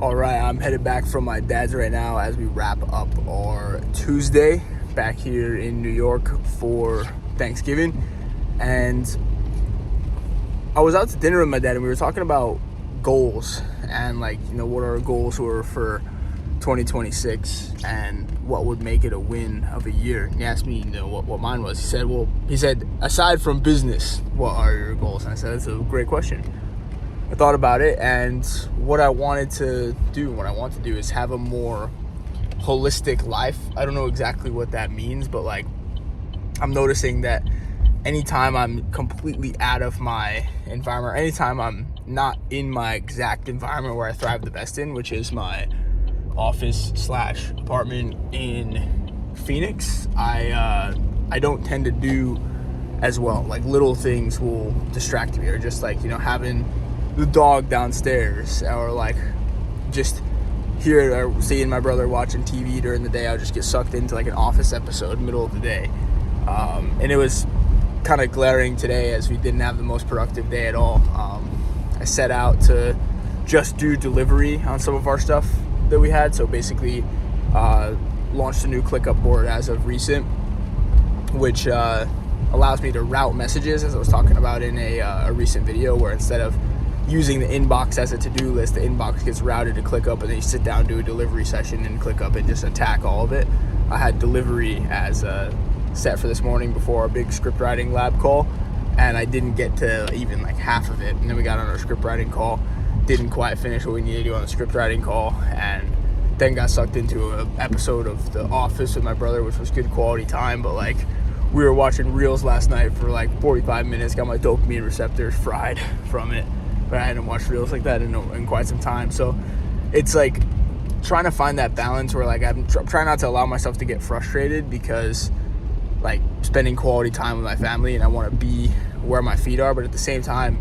All right, I'm headed back from my dad's right now as we wrap up our Tuesday back here in New York for Thanksgiving. And I was out to dinner with my dad and we were talking about goals and what our goals were for 2026 and what would make it a win of a year. And he asked me, what mine was. He said, aside from business, what are your goals? And I said, that's a great question. I thought about it, and what I want to do is have a more holistic life. I don't know exactly what that means, but I'm noticing that anytime I'm completely out of my environment, or anytime I'm not in my exact environment where I thrive the best in, which is my office/apartment in Phoenix, I don't tend to do as well. Little things will distract me, or just having the dog downstairs, or just here or seeing my brother watching TV during the day. I'll just get sucked into an Office episode middle of the day, and it was kind of glaring today as we didn't have the most productive day at all. I set out to just do delivery on some of our stuff that we had, so basically launched a new ClickUp board as of recent, which allows me to route messages, as I was talking about in a recent video, where instead of using the inbox as a to-do list, the inbox gets routed to ClickUp, and then you sit down, do a delivery session in ClickUp, and just attack all of it. I had delivery as set for this morning before our big script writing lab call, and I didn't get to even half of it. And then we got on our script writing call, didn't quite finish what we needed to do on the script writing call, and then got sucked into an episode of The Office with my brother, which was good quality time, but we were watching Reels last night for 45 minutes, got my dopamine receptors fried from it. But I hadn't watched Reels like that in quite some time. So it's trying to find that balance where I'm trying not to allow myself to get frustrated, because spending quality time with my family, and I want to be where my feet are. But at the same time,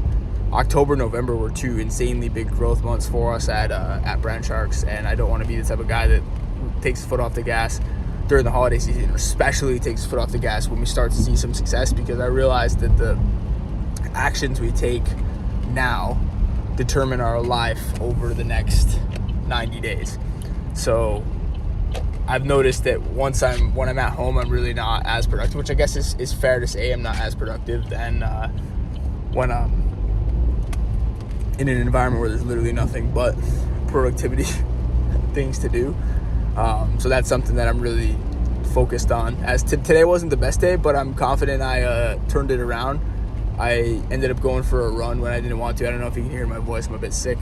October, November were two insanely big growth months for us at Brand Sharks, and I don't want to be the type of guy that takes his foot off the gas during the holiday season, or especially takes his foot off the gas when we start to see some success, because I realized that the actions we take now determine our life over the next 90 days. So I've noticed that when I'm at home, I'm really not as productive, which I guess is fair to say. I'm not as productive than when I'm in an environment where there's literally nothing but productivity things to do. So that's something that I'm really focused on. As today wasn't the best day, but I'm confident I turned it around. I ended up going for a run when I didn't want to. I don't know if you can hear my voice. I'm a bit sick.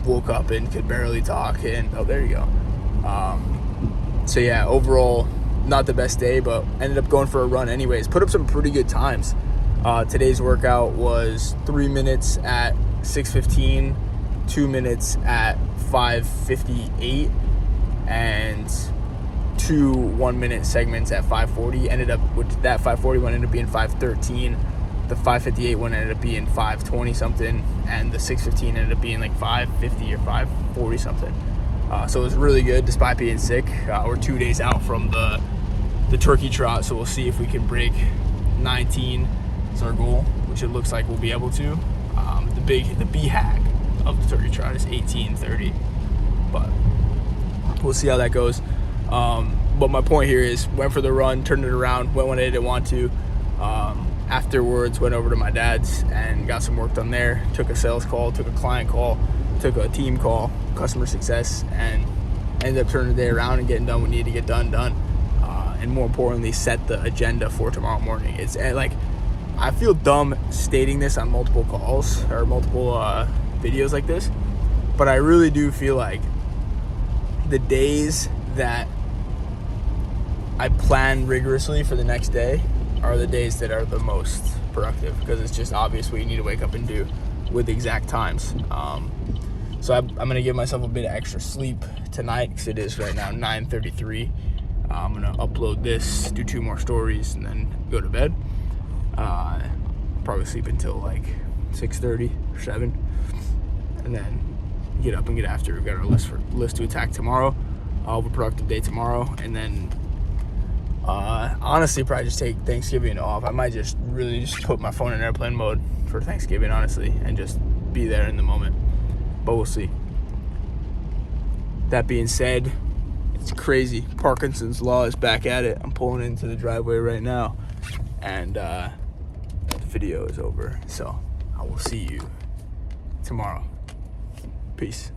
Woke up and could barely talk. And oh, there you go. So yeah, overall, not the best day, but ended up going for a run anyways. Put up some pretty good times. Today's workout was 3 minutes at 6:15, 2 minutes at 5:58, and 2 1-minute segments at 5:40. That 5:40 one ended up being 5:13. The 5:58 one ended up being 5:20 something, and the 6:15 ended up being 5:50 or 5:40 something. So it was really good despite being sick. We're 2 days out from the turkey trot, so we'll see if we can break 19 is our goal, which it looks like we'll be able to. The BHAG of the turkey trot is 18:30, but we'll see how that goes. But my point here is, went for the run, turned it around, went when I didn't want to. Afterwards, went over to my dad's and got some work done there. Took a sales call, took a client call, took a team call, customer success, and ended up turning the day around and getting done what needed to get done. And more importantly, set the agenda for tomorrow morning. It's I feel dumb stating this on multiple calls or multiple videos like this, but I really do feel like the days that I plan rigorously for the next day are the days that are the most productive, because it's just obvious what you need to wake up and do with exact times. So I'm going to give myself a bit of extra sleep tonight, because it is right now 9:33. I'm going to upload this, do 2 more stories, and then go to bed. Probably sleep until 6:30 or 7, and then get up and get after. We've got our list to attack tomorrow. I'll have a productive day tomorrow, and then honestly probably just take Thanksgiving off. I might just really just put my phone in airplane mode for Thanksgiving, honestly, and just be there in the moment. But we'll see. that being said, it's crazy. Parkinson's law is back at it. I'm pulling into the driveway right now, and the video is over. So I will see you tomorrow. Peace.